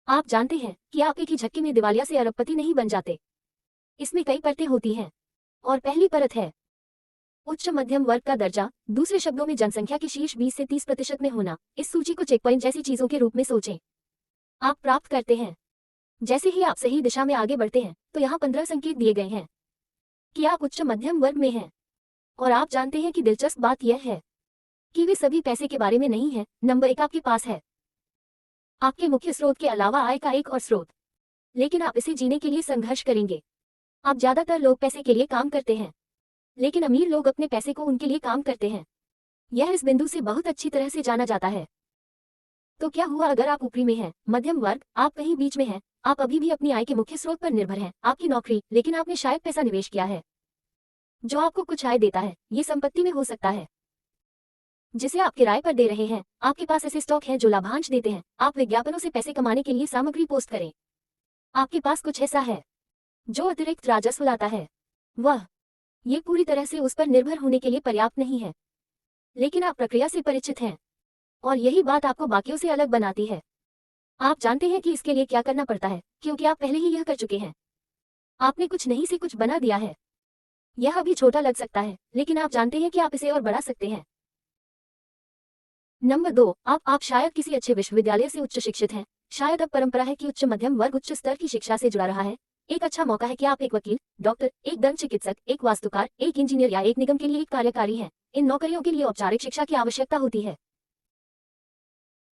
आप जानते हैं कि आप एक ही झटके में दिवालिया से अरबपति नहीं बन जाते। इसमें कई परतें होती हैं और पहली परत है उच्च मध्यम वर्ग का दर्जा, दूसरे शब्दों में जनसंख्या के शीर्ष 20 से 30% में होना। इस सूची को चेक पॉइंट जैसी चीजों के रूप में सोचें। आप प्राप्त करते हैं। जैसे ही आप सही दिशा में आगे बढ़ते हैं तो यहाँ 15 संकेत दिए गए हैं कि आप उच्च मध्यम वर्ग में हैं। और आप जानते हैं कि दिलचस्प बात यह है कि वे सभी पैसे के बारे में नहीं है। नंबर 1 आपके पास है आपके मुख्य स्रोत के अलावा आय का एक और स्रोत, लेकिन आप इसे जीने के लिए संघर्ष करेंगे। आप ज्यादातर लोग पैसे के लिए काम करते हैं, लेकिन अमीर लोग अपने पैसे को उनके लिए काम करते हैं। यह इस बिंदु से बहुत अच्छी तरह से जाना जाता है। तो क्या हुआ अगर आप ऊपरी में हैं, मध्यम वर्ग, आप कहीं बीच में हैं, आप अभी भी अपनी आय के मुख्य स्रोत पर निर्भर हैं, आपकी नौकरी, लेकिन आपने शायद पैसा निवेश किया है जो आपको कुछ आय देता है। ये संपत्ति में हो सकता है जिसे आप किराए पर दे रहे हैं। आपके पास ऐसे स्टॉक हैं जो लाभांश देते हैं। आप विज्ञापनों से पैसे कमाने के लिए सामग्री पोस्ट करें। आपके पास कुछ ऐसा है जो अतिरिक्त राजस्व लाता है। ये पूरी तरह से उस पर निर्भर होने के लिए पर्याप्त नहीं है, लेकिन आप प्रक्रिया से परिचित हैं और यही बात आपको बाकियों से अलग बनाती है। आप जानते हैं कि इसके लिए क्या करना पड़ता है क्योंकि आप पहले ही यह कर चुके हैं। आपने कुछ नहीं से कुछ बना दिया है। यह अभी छोटा लग सकता है, लेकिन आप जानते हैं कि आप इसे और बढ़ा सकते हैं। नंबर 2, आप शायद किसी अच्छे विश्वविद्यालय से उच्च शिक्षित हैं। शायद अब परंपरा है कि उच्च मध्यम वर्ग उच्च स्तर की शिक्षा से जुड़ा रहा है। एक अच्छा मौका है कि आप एक वकील, डॉक्टर, एक दंत चिकित्सक, एक वास्तुकार, एक इंजीनियर या एक निगम के लिए एक कार्यकारी हैं। इन नौकरियों के लिए औपचारिक शिक्षा की आवश्यकता होती है।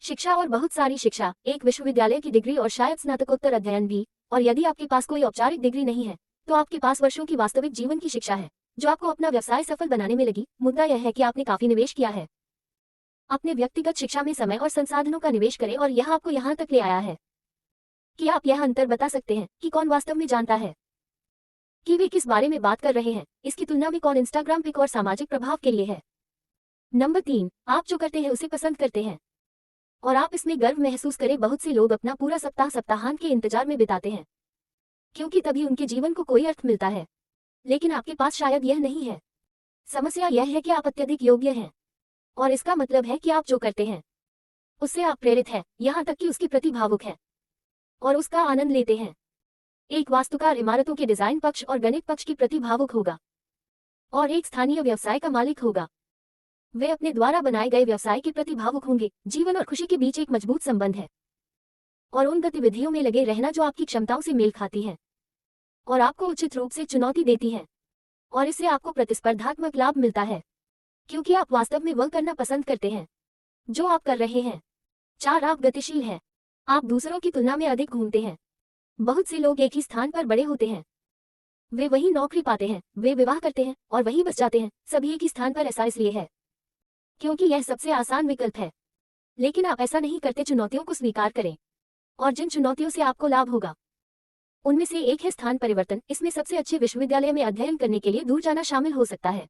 शिक्षा और बहुत सारी शिक्षा, एक विश्वविद्यालय की डिग्री और शायद स्नातकोत्तर अध्ययन भी। और यदि आपके पास कोई औपचारिक डिग्री नहीं है तो आपके पास वर्षों की वास्तविक जीवन की शिक्षा है जो आपको अपना व्यवसाय सफल बनाने में लगी। मुद्दा यह है कि आपने काफी निवेश किया है। अपने व्यक्तिगत शिक्षा में समय और संसाधनों का निवेश करें और यह आपको यहाँ तक ले आया है कि आप यह अंतर बता सकते हैं कि कौन वास्तव में जानता है कि वे किस बारे में बात कर रहे हैं, इसकी तुलना में कौन इंस्टाग्राम पिक और सामाजिक प्रभाव के लिए है। नंबर 3, आप जो करते हैं उसे पसंद करते हैं और आप इसमें गर्व महसूस करें। बहुत से लोग अपना पूरा सप्ताह सप्ताहांत के इंतजार में बिताते हैं क्योंकि तभी उनके जीवन को कोई अर्थ मिलता है, लेकिन आपके पास शायद यह नहीं है। समस्या यह है कि आप अत्यधिक योग्य हैं और इसका मतलब है कि आप जो करते हैं उससे आप प्रेरित हैं, यहाँ तक कि उसके प्रति भावुक हैं और उसका आनंद लेते हैं। एक वास्तुकार इमारतों के डिजाइन पक्ष और गणित पक्ष के प्रति भावुक होगा और एक स्थानीय व्यवसाय का मालिक होगा। वे अपने द्वारा बनाए गए व्यवसाय के प्रति भावुक होंगे। जीवन और खुशी के बीच एक मजबूत संबंध है और उन गतिविधियों में लगे रहना जो आपकी क्षमताओं से मेल खाती हैं और आपको उचित रूप से चुनौती देती हैं, और इससे आपको प्रतिस्पर्धात्मक लाभ मिलता है क्योंकि आप वास्तव में वह करना पसंद करते हैं जो आप कर रहे हैं। 4, आप गतिशील हैं। आप दूसरों की तुलना में अधिक घूमते हैं। बहुत से लोग एक ही स्थान पर बड़े होते हैं। वे वही नौकरी पाते हैं, वे विवाह करते हैं और वहीं बस जाते हैं। सभी एक ही स्थान पर। ऐसा इसलिए है क्योंकि यह सबसे आसान विकल्प है, लेकिन आप ऐसा नहीं करते। चुनौतियों को स्वीकार करें और जिन चुनौतियों से आपको लाभ होगा उनमें से एक है स्थान परिवर्तन। इसमें सबसे अच्छे विश्वविद्यालय में अध्ययन करने के लिए दूर जाना शामिल हो सकता है,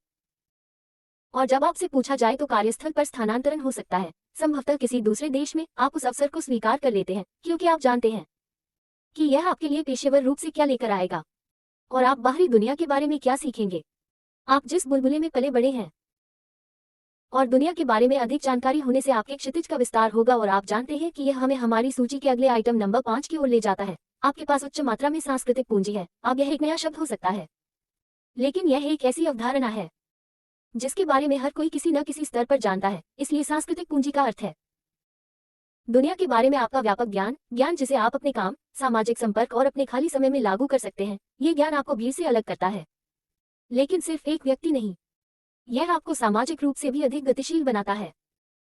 और जब आपसे पूछा जाए तो कार्यस्थल पर स्थानांतरण हो सकता है, संभवतः किसी दूसरे देश में। आप उस अवसर को स्वीकार कर लेते हैं क्योंकि आप जानते हैं कि यह आपके लिए पेशेवर रूप से क्या लेकर आएगा और आप बाहरी दुनिया के बारे में क्या सीखेंगे। आप जिस बुलबुले में पले बड़े हैं और दुनिया के बारे में अधिक जानकारी होने से आपके क्षितिज का विस्तार होगा। और आप जानते हैं कि यह हमें हमारी सूची के अगले आइटम नंबर 5 की ओर ले जाता है। आपके पास उच्च मात्रा में सांस्कृतिक पूंजी है। अब यह एक नया शब्द हो सकता है, लेकिन यह एक ऐसी अवधारणा है जिसके बारे में हर कोई किसी न किसी स्तर पर जानता है। इसलिए सांस्कृतिक पूंजी का अर्थ है दुनिया के बारे में आपका व्यापक ज्ञान जिसे आप अपने काम, सामाजिक संपर्क और अपने खाली समय में लागू कर सकते हैं। ये ज्ञान आपको भीड़ से अलग करता है, लेकिन सिर्फ एक व्यक्ति नहीं, यह आपको सामाजिक रूप से भी अधिक गतिशील बनाता है।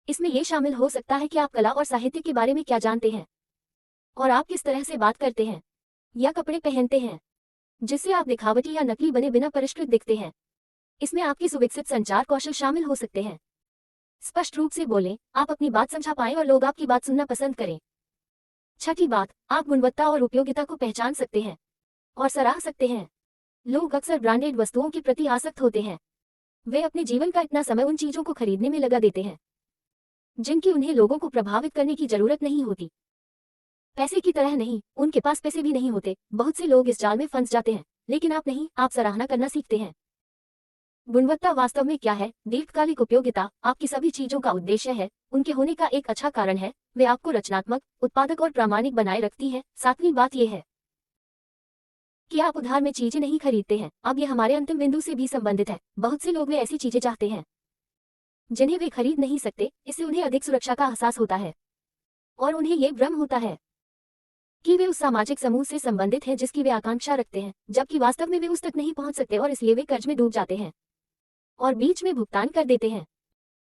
इसमें यह शामिल हो सकता है कि आप कला और साहित्य के बारे में क्या जानते हैं और आप किस तरह से बात करते हैं या कपड़े पहनते हैं जिससे आप दिखावटी या नकली बने बिना परिष्कृत दिखते हैं। इसमें आपके सुविकसित संचार कौशल शामिल हो सकते हैं। स्पष्ट रूप से बोलें, आप अपनी बात समझा पाएं और लोग आपकी बात सुनना पसंद करें। 6ठी बात, आप गुणवत्ता और उपयोगिता को पहचान सकते हैं और सराह सकते हैं। लोग अक्सर ब्रांडेड वस्तुओं के प्रति आसक्त होते हैं। वे अपने जीवन का इतना समय उन चीजों को खरीदने में लगा देते हैं जिनकी उन्हें लोगों को प्रभावित करने की जरूरत नहीं होती। पैसे की तरह नहीं, उनके पास पैसे भी नहीं होते। बहुत से लोग इस जाल में फंस जाते हैं, लेकिन आप नहीं। आप सराहना करना सीखते हैं गुणवत्ता वास्तव में क्या है? दीर्घकालिक उपयोगिता आपकी सभी चीजों का उद्देश्य है, उनके होने का एक अच्छा कारण है, वे आपको रचनात्मक, उत्पादक और प्रामाणिक बनाए रखती है। सातवीं बात यह है कि आप उधार में चीजें नहीं खरीदते हैं। अब यह हमारे अंतिम बिंदु से भी संबंधित है। बहुत से लोग वे ऐसी चीजें चाहते हैं जिन्हें वे खरीद नहीं सकते, इससे उन्हें अधिक सुरक्षा का एहसास होता है और उन्हें ये भ्रम होता है कि वे उस सामाजिक समूह से संबंधित हैं जिसकी वे आकांक्षा रखते हैं, जबकि वास्तव में वे उस तक नहीं पहुंच सकते और इसलिए वे कर्ज में डूब जाते हैं और बीच में भुगतान कर देते हैं।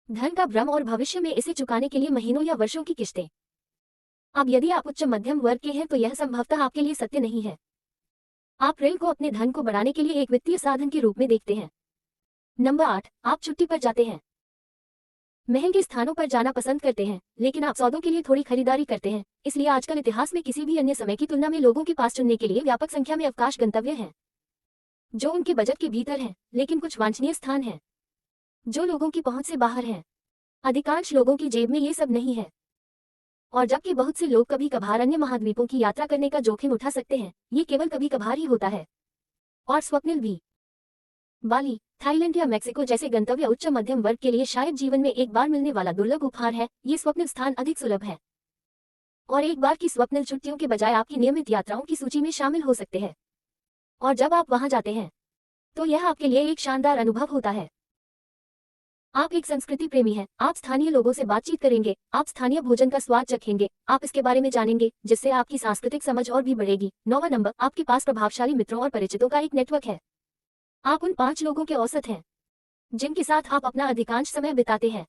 धन का भ्रम और भविष्य में इसे चुकाने के लिए महीनों या वर्षों की किश्तें। अब यदि आप उच्च मध्यम वर्ग के हैं तो यह संभवतः आपके लिए सत्य नहीं है। आप ऋण को अपने धन को बढ़ाने के लिए एक वित्तीय साधन के रूप में देखते हैं। नंबर 8, आप छुट्टी पर जाते हैं। महंगे स्थानों पर जाना पसंद करते हैं, लेकिन आप सौदों के लिए थोड़ी खरीदारी करते हैं। इसलिए आजकल इतिहास में किसी भी अन्य समय की तुलना में लोगों के पास चुनने के लिए व्यापक संख्या में अवकाश गंतव्य हैं जो उनके बजट के भीतर हैं, लेकिन कुछ वांछनीय स्थान हैं जो लोगों की पहुंच से बाहर हैं। अधिकांश लोगों की जेब में ये सब नहीं है, और जबकि बहुत से लोग कभी कभार अन्य महाद्वीपों की यात्रा करने का जोखिम उठा सकते हैं, ये केवल कभी कभार ही होता है। और स्वप्निल भी बाली, थाईलैंड या मैक्सिको जैसे गंतव्य उच्च मध्यम वर्ग के लिए शायद जीवन में एक बार मिलने वाला दुर्लभ उपहार है। ये स्वप्निल स्थान अधिक सुलभ है और एक बार की स्वप्निल छुट्टियों के बजाय आपकी नियमित यात्राओं की सूची में शामिल हो सकते हैं। और जब आप वहां जाते हैं तो यह आपके लिए एक शानदार अनुभव होता है। आप एक संस्कृति प्रेमी हैं, आप स्थानीय लोगों से बातचीत करेंगे, आप स्थानीय भोजन का स्वाद चखेंगे, आप इसके बारे में जानेंगे, जिससे आपकी सांस्कृतिक समझ और भी बढ़ेगी। 9वां नंबर, आपके पास प्रभावशाली मित्रों और परिचितों का एक नेटवर्क है। आप उन 5 लोगों के औसत हैं जिनके साथ आप अपना अधिकांश समय बिताते हैं,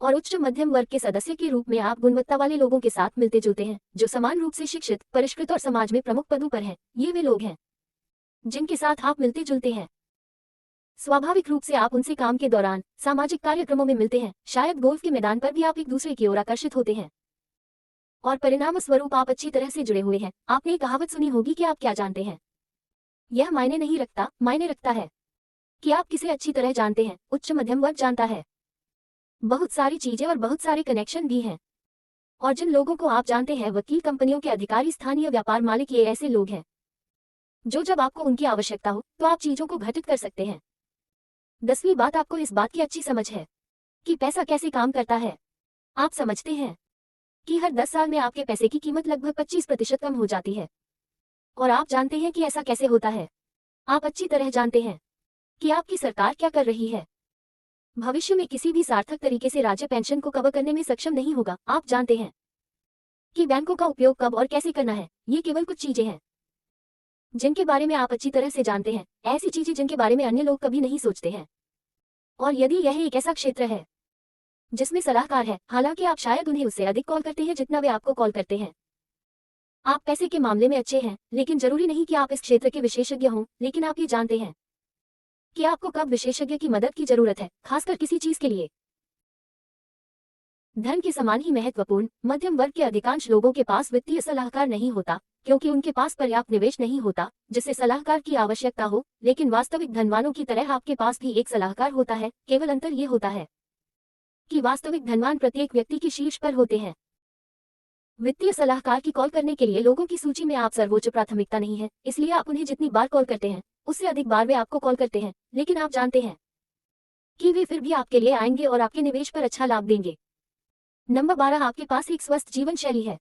और उच्च मध्यम वर्ग के सदस्य के रूप में आप गुणवत्ता वाले लोगों के साथ मिलते जुलते हैं जो समान रूप से शिक्षित, परिष्कृत और समाज में प्रमुख पदों पर हैं। ये वे लोग हैं जिनके साथ आप मिलते जुलते हैं। स्वाभाविक रूप से आप उनसे काम के दौरान, सामाजिक कार्यक्रमों में मिलते हैं, शायद गोल्फ के मैदान पर भी आप एक दूसरे की ओर आकर्षित होते हैं, और परिणाम स्वरूप आप अच्छी तरह से जुड़े हुए हैं। आपने कहावत सुनी होगी कि आप क्या जानते हैं, यह मायने नहीं रखता, मायने रखता है कि आप किसे अच्छी तरह जानते हैं। उच्च मध्यम वर्ग जानता है बहुत सारी चीजें और बहुत सारे कनेक्शन भी हैं, और जिन लोगों को आप जानते हैं, वकील, कंपनियों के अधिकारी, स्थानीय व्यापार मालिक, ये ऐसे लोग हैं जो जब आपको उनकी आवश्यकता हो तो आप चीजों को घटित कर सकते हैं। 10वीं बात, आपको इस बात की अच्छी समझ है कि पैसा कैसे काम करता है। आप समझते हैं कि हर 10 साल में आपके पैसे की कीमत लगभग 25% कम हो जाती है, और आप जानते हैं कि ऐसा कैसे होता है। आप अच्छी तरह जानते हैं कि आपकी सरकार क्या कर रही है। भविष्य में किसी भी सार्थक तरीके से राज्य पेंशन को कवर करने में सक्षम नहीं होगा। आप जानते हैं कि बैंकों का उपयोग कब और कैसे करना है। ये केवल कुछ चीजें हैं जिनके बारे में आप अच्छी तरह से जानते हैं, ऐसी चीजें जिनके बारे में अन्य लोग कभी नहीं सोचते हैं। और यदि यह एक ऐसा क्षेत्र है जिसमें सलाहकार है, हालांकि आप शायद उन्हें उससे अधिक कॉल करते हैं जितना वे आपको कॉल करते हैं। आप पैसे के मामले में अच्छे हैं, लेकिन जरूरी नहीं कि आप इस क्षेत्र के विशेषज्ञ हों, लेकिन आप ये जानते हैं कि आपको कब विशेषज्ञ की मदद की जरूरत है, खासकर किसी चीज के लिए। धन के समान ही महत्वपूर्ण, मध्यम वर्ग के अधिकांश लोगों के पास वित्तीय सलाहकार नहीं होता, क्योंकि उनके पास पर्याप्त निवेश नहीं होता जिससे सलाहकार की आवश्यकता हो। लेकिन वास्तविक धनवानों की तरह आपके पास भी एक सलाहकार होता है। केवल अंतर ये होता है कि वास्तविक धनवान प्रत्येक व्यक्ति की शीर्ष पर होते हैं। वित्तीय सलाहकार की कॉल करने के लिए लोगों की सूची में आप सर्वोच्च प्राथमिकता नहीं है, इसलिए आप उन्हें जितनी बार कॉल करते हैं उससे अधिक बार वे आपको कॉल करते हैं, लेकिन आप जानते हैं कि वे फिर भी आपके लिए आएंगे और आपके निवेश पर अच्छा लाभ देंगे। नंबर 12, आपके पास एक स्वस्थ जीवन शैली है।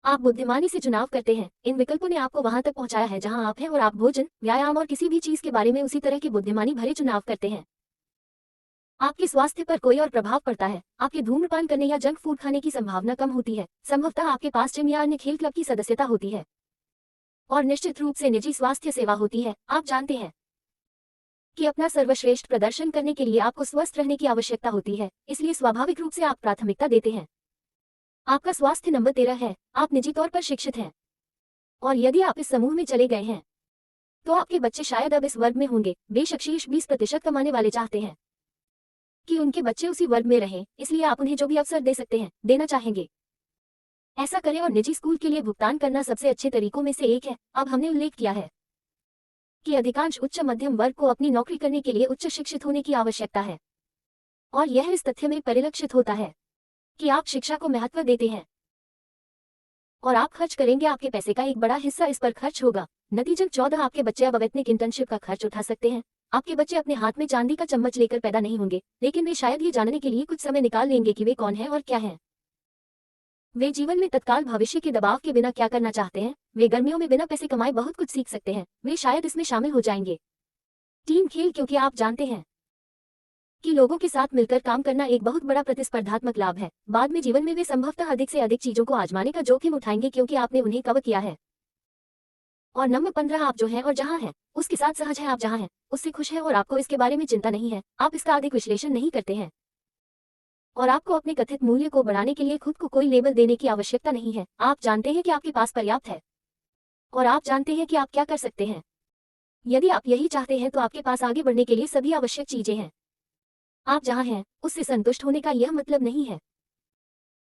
आप बुद्धिमानी से चुनाव करते हैं। इन विकल्पों ने आपको वहां तक पहुंचाया है जहां आप हैं, और आप भोजन, व्यायाम और किसी भी चीज के बारे में उसी तरह के बुद्धिमानी भरे चुनाव करते हैं। आपके स्वास्थ्य पर कोई और प्रभाव पड़ता है। आपके धूम्रपान करने या जंक फूड खाने की संभावना कम होती है। संभवतः आपके पास जिम या अन्य खेल क्लब की सदस्यता होती है, और निश्चित रूप से निजी स्वास्थ्य सेवा होती है। आप जानते हैं कि अपना सर्वश्रेष्ठ प्रदर्शन करने के लिए आपको स्वस्थ रहने की आवश्यकता होती है, इसलिए स्वाभाविक रूप से आप प्राथमिकता देते हैं। आपका स्वास्थ्य नंबर 13 है। आप निजी तौर पर शिक्षित हैं, और यदि आप इस समूह में चले गए हैं तो आपके बच्चे शायद अब इस वर्ग में होंगे। बेशक शीर्ष 20% कमाने वाले चाहते हैं कि उनके बच्चे उसी वर्ग में रहें, इसलिए आप उन्हें जो भी अवसर दे सकते हैं, देना चाहेंगे। ऐसा करें, और निजी स्कूल के लिए भुगतान करना सबसे अच्छे तरीकों में से एक है। अब हमने उल्लेख किया है कि अधिकांश उच्च मध्यम वर्ग को अपनी नौकरी करने के लिए उच्च शिक्षित होने की आवश्यकता है, और यह इस तथ्य में परिलक्षित होता है कि आप शिक्षा को महत्व देते हैं, और आप खर्च करेंगे। आपके पैसे का एक बड़ा हिस्सा इस पर खर्च होगा। नतीजतन 14, आपके बच्चे अब अवैतनिक इंटर्नशिप का खर्च उठा सकते हैं। आपके बच्चे अपने हाथ में चांदी का चम्मच लेकर पैदा नहीं होंगे, लेकिन वे शायद ये जानने के लिए कुछ समय निकाल लेंगे कि वे कौन हैं और क्या हैं। वे जीवन में तत्काल भविष्य के दबाव के बिना क्या करना चाहते हैं। वे गर्मियों में बिना पैसे कमाए बहुत कुछ सीख सकते हैं। वे शायद इसमें शामिल हो जाएंगे। टीम खेल, क्योंकि आप जानते हैं कि लोगों के साथ मिलकर काम करना एक बहुत बड़ा प्रतिस्पर्धात्मक लाभ है। बाद में जीवन में वे संभवतः अधिक से अधिक चीजों को आजमाने का जोखिम उठाएंगे क्योंकि आपने उन्हें कवर किया है। और नंबर 15, आप जो हैं और जहां हैं उसके साथ सहज हैं। आप जहां हैं उससे खुश हैं और आपको इसके बारे में चिंता नहीं है। आप इसका अधिक विश्लेषण नहीं करते हैं और आपको अपने कथित मूल्य को बढ़ाने के लिए खुद को कोई लेबल देने की आवश्यकता नहीं है। आप जानते हैं कि आपके पास पर्याप्त है और आप जानते हैं कि आप क्या कर सकते हैं। यदि आप यही चाहते हैं तो आपके पास आगे बढ़ने के लिए सभी आवश्यक चीजें हैं। आप जहां हैं उससे संतुष्ट होने का यह मतलब नहीं है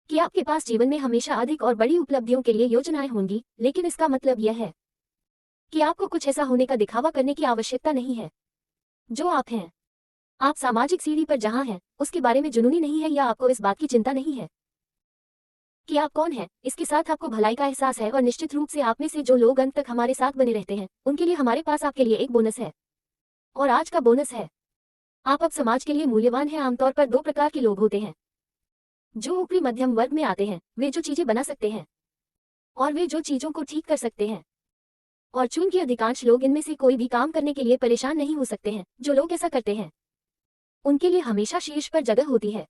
कि आपके पास जीवन में हमेशा अधिक और बड़ी उपलब्धियों के लिए योजनाएं होंगी, लेकिन इसका मतलब यह है कि आपको कुछ ऐसा होने का दिखावा करने की आवश्यकता नहीं है जो आप हैं। आप सामाजिक सीढ़ी पर जहां हैं उसके बारे में जुनूनी नहीं है या आपको इस बात की चिंता नहीं है कि आप कौन हैं। इसके साथ आपको भलाई का एहसास है और निश्चित रूप से आप में से जो लोग अंत तक हमारे साथ बने रहते हैं उनके लिए हमारे पास आपके लिए एक बोनस है। और आज का बोनस है, आप अब समाज के लिए मूल्यवान हैं। आमतौर पर 2 प्रकार के लोग होते हैं जो ऊपरी मध्यम वर्ग में आते हैं। वे जो चीजें बना सकते हैं और वे जो चीजों को ठीक कर सकते हैं। और चूंकि अधिकांश लोग इनमें से कोई भी काम करने के लिए परेशान नहीं हो सकते हैं, जो लोग ऐसा करते हैं उनके लिए हमेशा शीर्ष पर जगह होती है।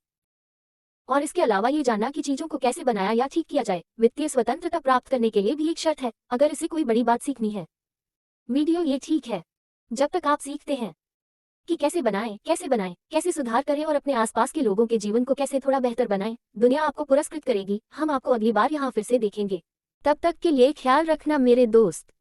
और इसके अलावा ये जानना कि चीजों को कैसे बनाया या ठीक किया जाए वित्तीय स्वतंत्रता प्राप्त करने के लिए भी एक शर्त है, अगर इसे कोई बड़ी बात सीखनी है। वीडियो ये ठीक है जब तक आप सीखते हैं कि कैसे बनाएं, कैसे सुधार करें और अपने आसपास के लोगों के जीवन को कैसे थोड़ा बेहतर बनाएं। दुनिया आपको पुरस्कृत करेगी। हम आपको अगली बार यहाँ फिर से देखेंगे। तब तक के लिए ख्याल रखना मेरे दोस्त।